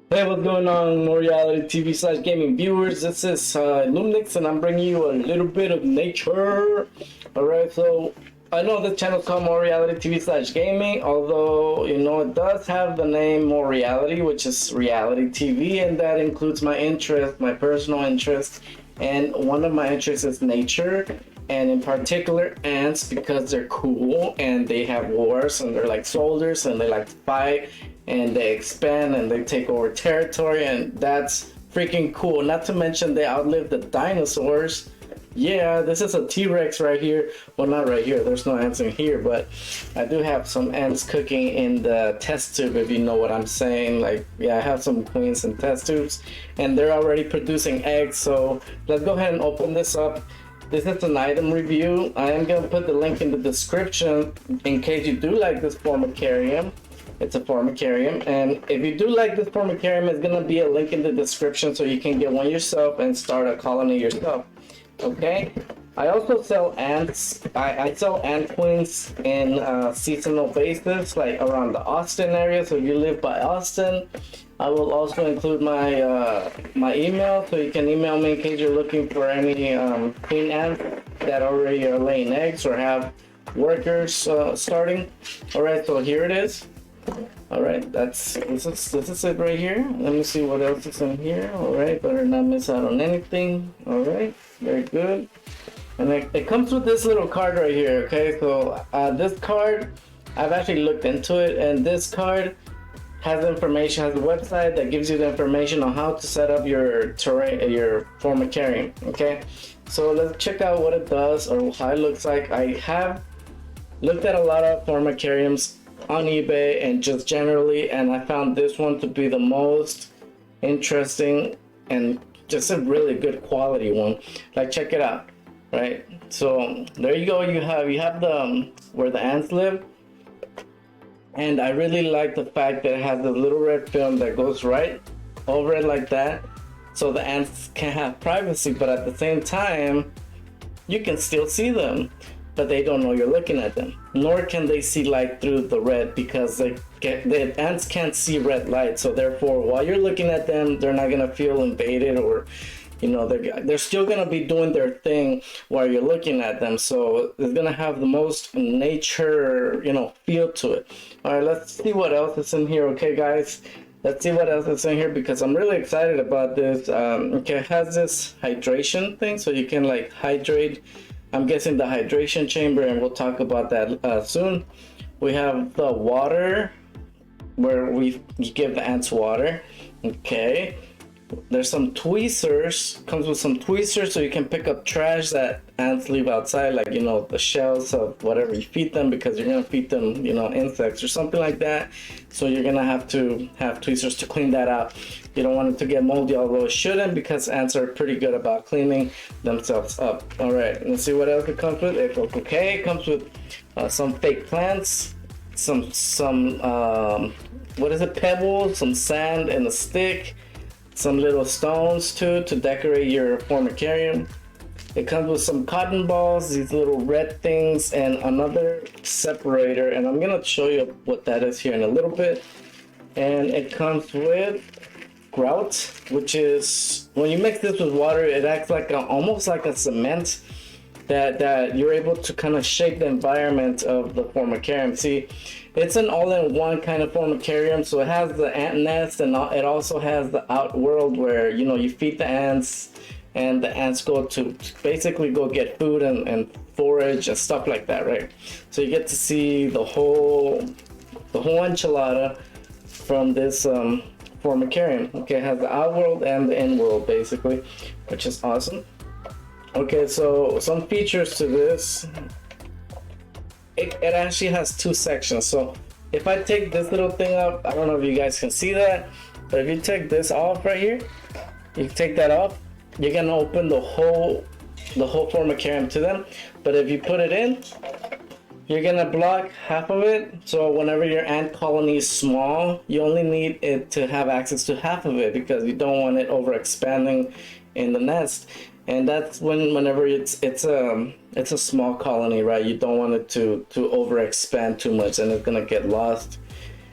Hey, what's going on, more reality TV slash gaming viewers? This is Illumnix, and I'm bringing you a little bit of nature. Alright, so I know this channel is called More Reality TV slash gaming, although it does have the name More Reality, which is reality TV, and that includes my interest, my personal interest, and one of my interests is nature, and in particular ants, because they're cool and they have wars and they're like soldiers and they like to fight and they expand and they take over territory, and that's freaking cool. Not to mention they outlived the dinosaurs. Yeah, this is a T-Rex right here. Well, not right here, there's no ants in here, but I do have some ants cooking in the test tube, if you know what I'm saying. Like, yeah, I have some queens in test tubes and they're already producing eggs. So let's go ahead and open this up. This is an item review. I am going to put the link in the description in case you do like this Formicarium. It's a Formicarium, and if you do like this Formicarium, it's gonna be a link in the description so you can get one yourself and start a colony yourself. Okay, I also sell ants. I sell ant queens in seasonal basis, like around the Austin area. So if you live by Austin, I will also include my my email, so you can email me in case you're looking for any queen ants that already are laying eggs or have workers starting. All right, so here it is. All right, this is it right here. Let me see what else is in here. All right, better not miss out on anything. All right, very good. And it comes with this little card right here. Okay, so this card, I've actually looked into it, and this card has information, has a website that gives you the information on how to set up your terrain, your Formicarium. Okay, so let's check out what it does or how it looks like. I have looked at a lot of Formicariums on eBay and just generally, and I found this one to be the most interesting and just a really good quality one. Like, check it out. Right, so there you go. You have the where the ants live, and I really like the fact that it has the little red film that goes right over it like that, so the ants can have privacy, but at the same time you can still see them, but they don't know you're looking at them, nor can they see light through the red, because the ants can't see red light. So therefore, while you're looking at them, they're not gonna feel invaded, or they're still gonna be doing their thing while you're looking at them. So it's gonna have the most nature feel to it. All right, let's see what else is in here. Okay, guys, let's see what else is in here, because I'm really excited about this. Okay, it has this hydration thing, so you can like hydrate. I'm guessing the hydration chamber, and we'll talk about that soon. We have the water, where we give the ants water. Okay, there's some tweezers. Comes with some tweezers, so you can pick up trash that ants leave outside, like the shells of whatever you feed them, because you're gonna feed them insects or something like that. So you're gonna have to have tweezers to clean that out. You don't want it to get moldy, although it shouldn't, because ants are pretty good about cleaning themselves up. All right, let's see what else it comes with. It comes with some fake plants, some what is it, pebbles, some sand, and a stick. Some little stones too to decorate your Formicarium. It comes with some cotton balls, these little red things, and another separator, and I'm gonna show you what that is here in a little bit. And it comes with grout, which is, when you mix this with water, it acts like almost like a cement that you're able to kind of shape the environment of the Formicarium. See, it's an all-in-one kind of Formicarium, so it has the ant nest, and it also has the outworld where you feed the ants, and the ants go to basically go get food and forage and stuff like that, right? So you get to see the whole enchilada from this Formicarium. Okay, it has the outworld and the inworld basically, which is awesome. Okay, so some features to this. It actually has two sections. So if I take this little thing up, I don't know if you guys can see that, but if you take this off right here, you take that off, you're gonna open the whole Formicarium to them. But if you put it in, you're gonna block half of it. So whenever your ant colony is small, you only need it to have access to half of it, because you don't want it over expanding in the nest. And that's whenever it's a small colony, right? You don't want it to over expand too much, and it's gonna get lost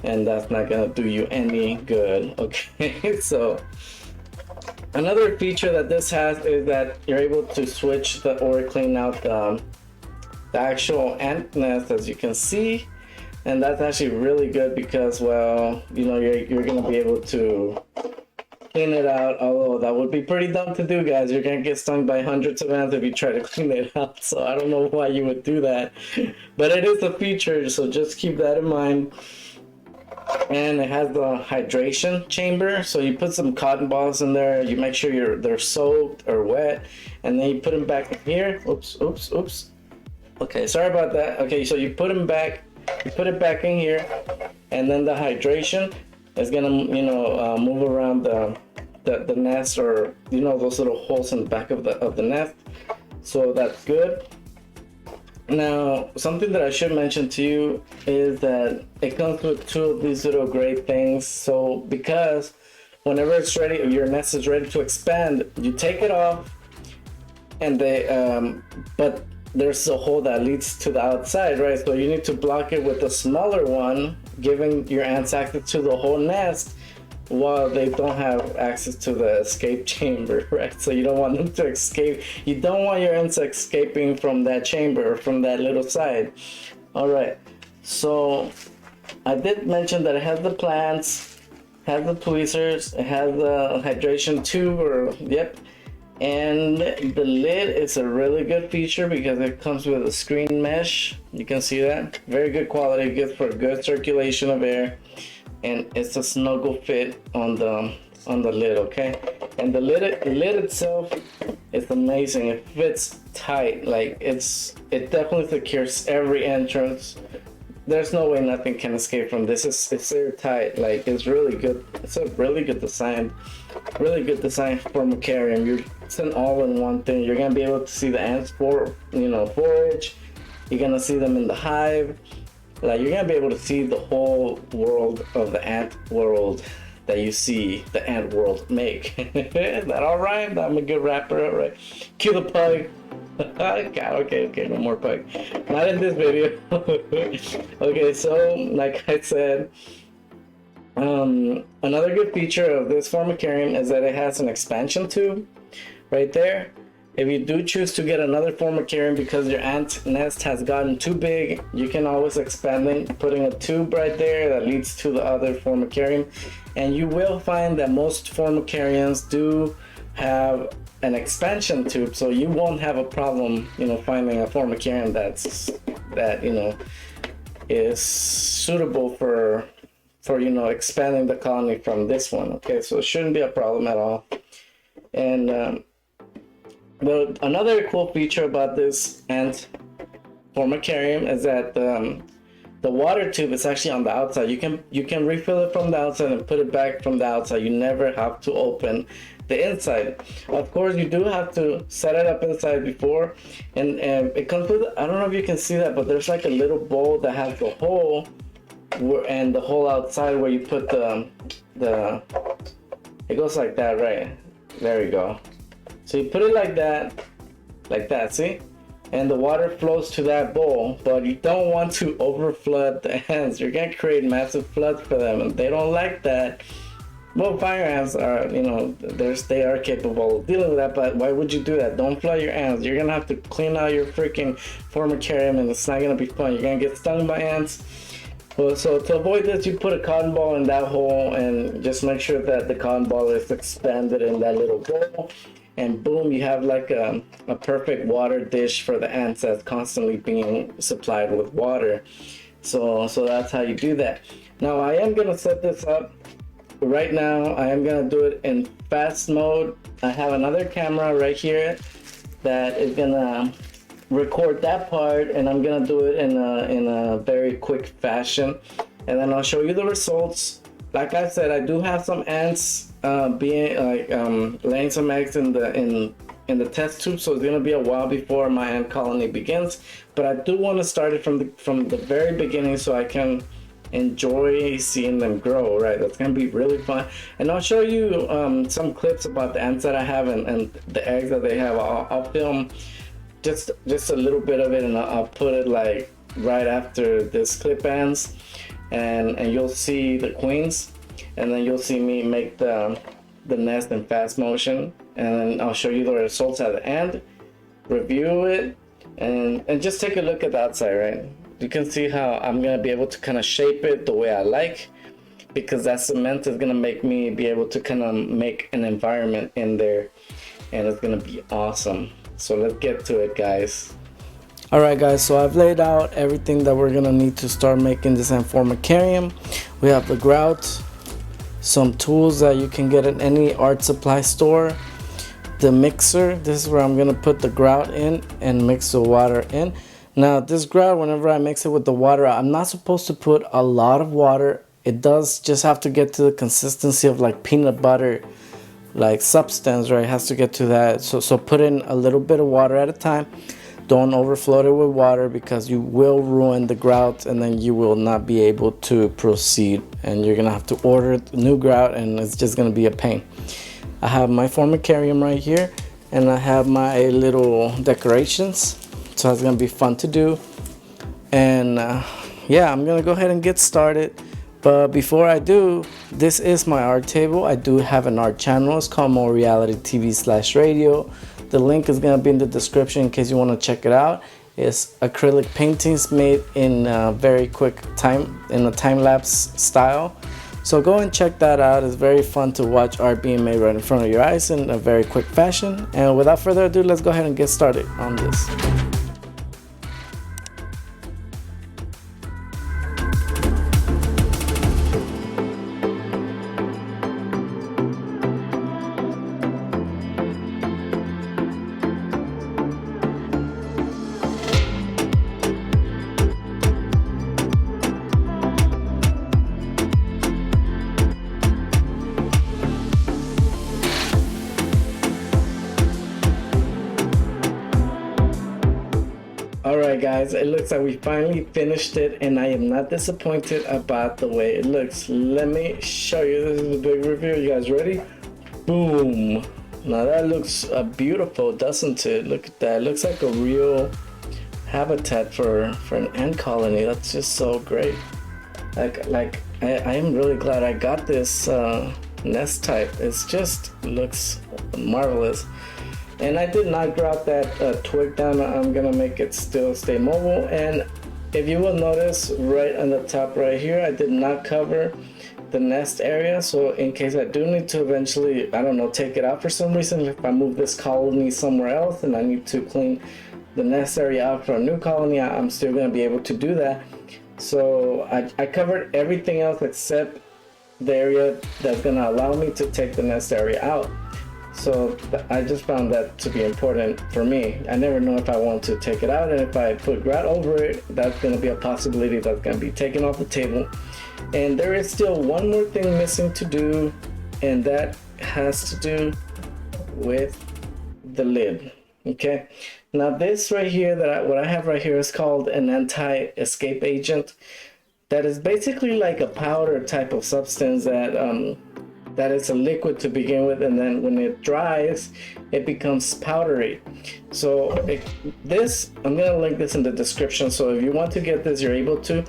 and that's not gonna do you any good. Okay, so another feature that this has is that you're able to switch or clean out the actual ant nest, as you can see, and that's actually really good because, well, you know, you're gonna be able to clean it out, although that would be pretty dumb to do, guys. You're gonna get stung by hundreds of ants if you try to clean it out, so I don't know why you would do that, but it is a feature, so just keep that in mind. And it has the hydration chamber, so you put some cotton balls in there, you make sure they're soaked or wet, and then you put them back in here. Oops. Okay, sorry about that. Okay, so you put them back, you put it back in here, and then the hydration is gonna, you know, move around the nest, or, you know, those little holes in the back of the nest. So that's good. Now, something that I should mention to you is that it comes with two of these little gray things. So because whenever it's ready, if your nest is ready to expand, you take it off, and but there's a hole that leads to the outside, right? So you need to block it with a smaller one, giving your ants access to the whole nest while they don't have access to the escape chamber, right? So you don't want them to escape. You don't want your ants escaping from that chamber, from that little side. All right, so I did mention that it has the plants, has the tweezers, it has the hydration tube, or yep. And the lid is a really good feature because it comes with a screen mesh. You can see that, very good quality, good for good circulation of air, and it's a snuggle fit on the lid. Okay, and the lid itself is amazing. It fits tight, like it definitely secures every entrance. There's no way nothing can escape from this. It's airtight. Like, it's really good. It's a really good design. Really good design for Formicarium. It's an all-in-one thing. You're gonna be able to see the ants forage. You're gonna see them in the hive. Like, you're gonna be able to see the whole world of the ant world that you see the ant world make. Is that all right? I'm a good rapper, all right? Cue the pug. God, okay, no more pug. Not in this video. Okay, so like I said, another good feature of this Formicarium is that it has an expansion tube right there. If you do choose to get another Formicarium because your ant nest has gotten too big, you can always expand it, putting a tube right there that leads to the other Formicarium. And you will find that most Formicariums do have an expansion tube, so you won't have a problem, you know, finding a Formicarium that you know is suitable for you know, expanding the colony from this one. Okay, so it shouldn't be a problem at all. And well, another cool feature about this ant Formicarium is that the water tube is actually on the outside. You can refill it from the outside and put it back from the outside. You never have to open the inside. Of course, you do have to set it up inside before, and it comes with, I don't know if you can see that, but there's like a little bowl that has the hole and the hole outside where you put the it goes like that, right? There you go. So you put it like that, see? And the water flows to that bowl, but you don't want to overflood the ants. You're gonna create massive floods for them, and they don't like that. Well, fire ants are, you know, they are capable of dealing with that, but why would you do that? Don't flood your ants. You're gonna have to clean out your freaking Formicarium, and it's not gonna be fun. You're gonna get stung by ants. Well, so to avoid this, you put a cotton ball in that hole, and just make sure that the cotton ball is expanded in that little bowl. And boom, you have like a perfect water dish for the ants that's constantly being supplied with water. So that's how you do that. Now I am gonna set this up right now. I am gonna do it in fast mode. I have another camera right here that is gonna record that part, and I'm gonna do it in a very quick fashion, and then I'll show you the results. Like I said, I do have some ants being like laying some eggs in the test tube, so it's gonna be a while before my ant colony begins, but I do want to start it from the very beginning so I can enjoy seeing them grow, right? That's gonna be really fun. And I'll show you some clips about the ants that I have and the eggs that they have. I'll film just a little bit of it, and I'll put it like right after this clip ends. and you'll see the queens, and then you'll see me make the nest in fast motion, and then I'll show you the results at the end, review it, and just take a look at the outside, right? You can see how I'm gonna be able to kind of shape it the way I like, because that cement is gonna make me be able to kind of make an environment in there, and it's gonna be awesome. So let's get to it, guys. Alright guys, so I've laid out everything that we're gonna need to start making this Formicarium. We have the grout, some tools that you can get at any art supply store, the mixer. This is where I'm gonna put the grout in and mix the water in. Now this grout, whenever I mix it with the water, I'm not supposed to put a lot of water. It does just have to get to the consistency of like peanut butter, like substance, right? It has to get to that. So put in a little bit of water at a time. Don't overflow it with water, because you will ruin the grout and then you will not be able to proceed, and you're gonna have to order new grout and it's just gonna be a pain. I have my Formicarium right here, and I have my little decorations, so it's gonna be fun to do. And yeah, I'm gonna go ahead and get started. But before I do, this is my art table. I do have an art channel. It's called More Reality TV/radio. The link is gonna be in the description in case you wanna check it out. It's acrylic paintings made in very quick time, in a time-lapse style. So go and check that out. It's very fun to watch art being made right in front of your eyes in a very quick fashion. And without further ado, let's go ahead and get started on this. Alright guys, it looks like we finally finished it, and I am not disappointed about the way it looks. Let me show you. This is a big review. You guys ready? Boom. Now that looks beautiful, doesn't it? Look at that. It looks like a real habitat for an ant colony. That's just so great. Like I am really glad I got this nest type. It's just looks marvelous. And I did not grout that twig down. I'm gonna make it still stay mobile. And if you will notice, right on the top right here, I did not cover the nest area. So in case I do need to eventually, I don't know, take it out for some reason, if I move this colony somewhere else and I need to clean the nest area out for a new colony, I'm still gonna be able to do that. So I covered everything else except the area that's gonna allow me to take the nest area out. So I just found that to be important for me. I never know if I want to take it out, and if I put grout over it, that's going to be a possibility that's going to be taken off the table. And there is still one more thing missing to do, and that has to do with the lid. Okay, now this right here, what I have right here is called an anti-escape agent. That is basically like a powder type of substance that is a liquid to begin with, and then when it dries it becomes powdery. So this, I'm gonna link this in the description, so if you want to get this, you're able to.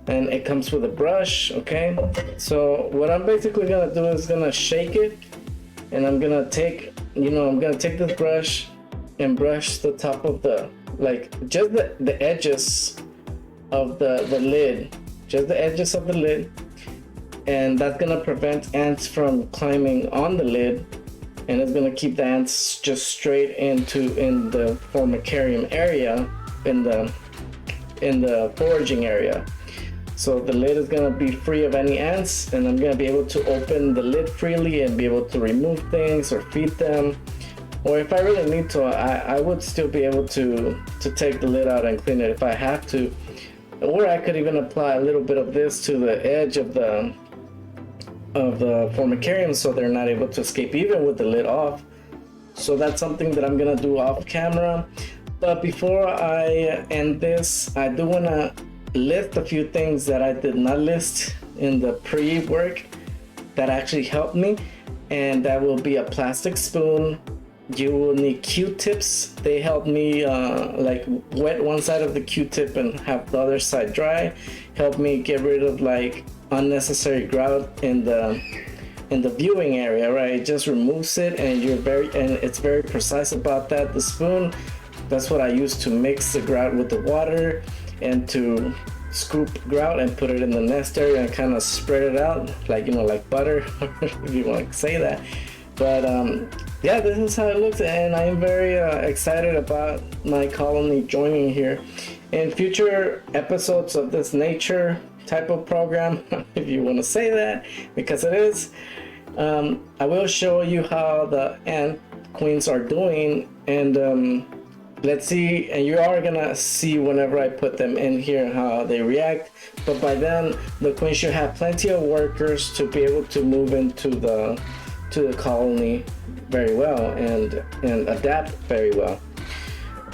And it comes with a brush. Okay, so what I'm basically gonna do is gonna shake it, and I'm gonna take this brush and brush the top of the, like, just the edges of the lid, just the edges of the lid. And that's gonna prevent ants from climbing on the lid, and it's gonna keep the ants just straight in the Formicarium area, in the foraging area. So the lid is gonna be free of any ants, and I'm gonna be able to open the lid freely and be able to remove things or feed them. Or if I really need to, I would still be able to take the lid out and clean it if I have to. Or I could even apply a little bit of this to the edge of the Formicarium, so they're not able to escape even with the lid off. So that's something that I'm gonna do off camera. But before I end this, I do wanna list a few things that I did not list in the pre-work that actually helped me, and that will be a plastic spoon. You will need Q-tips. They help me like wet one side of the Q-tip and have the other side dry. help me get rid of like unnecessary grout in the viewing area, right? It just removes it, and it's very precise about that. The spoon, that's what I use to mix the grout with the water and to scoop grout and put it in the nest area and kind of spread it out like, you know, like butter, if you want to say that. But yeah, this is how it looks, and I am very excited about my colony joining here. In future episodes of this nature type of program, if you want to say that, because it is, I will show you how the ant queens are doing, and let's see, and you are gonna see whenever I put them in here how they react. But by then the queen should have plenty of workers to be able to move into the colony very well and adapt very well.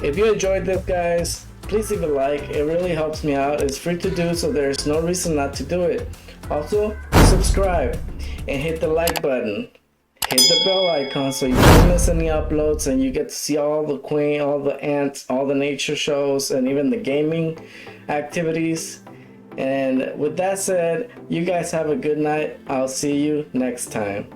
If you enjoyed this, guys, please leave a like. It really helps me out. It's free to do, so there's no reason not to do it. Also, subscribe and hit the like button. Hit the bell icon so you don't miss any uploads, and you get to see all the queen, all the ants, all the nature shows, and even the gaming activities. And with that said, you guys have a good night. I'll see you next time.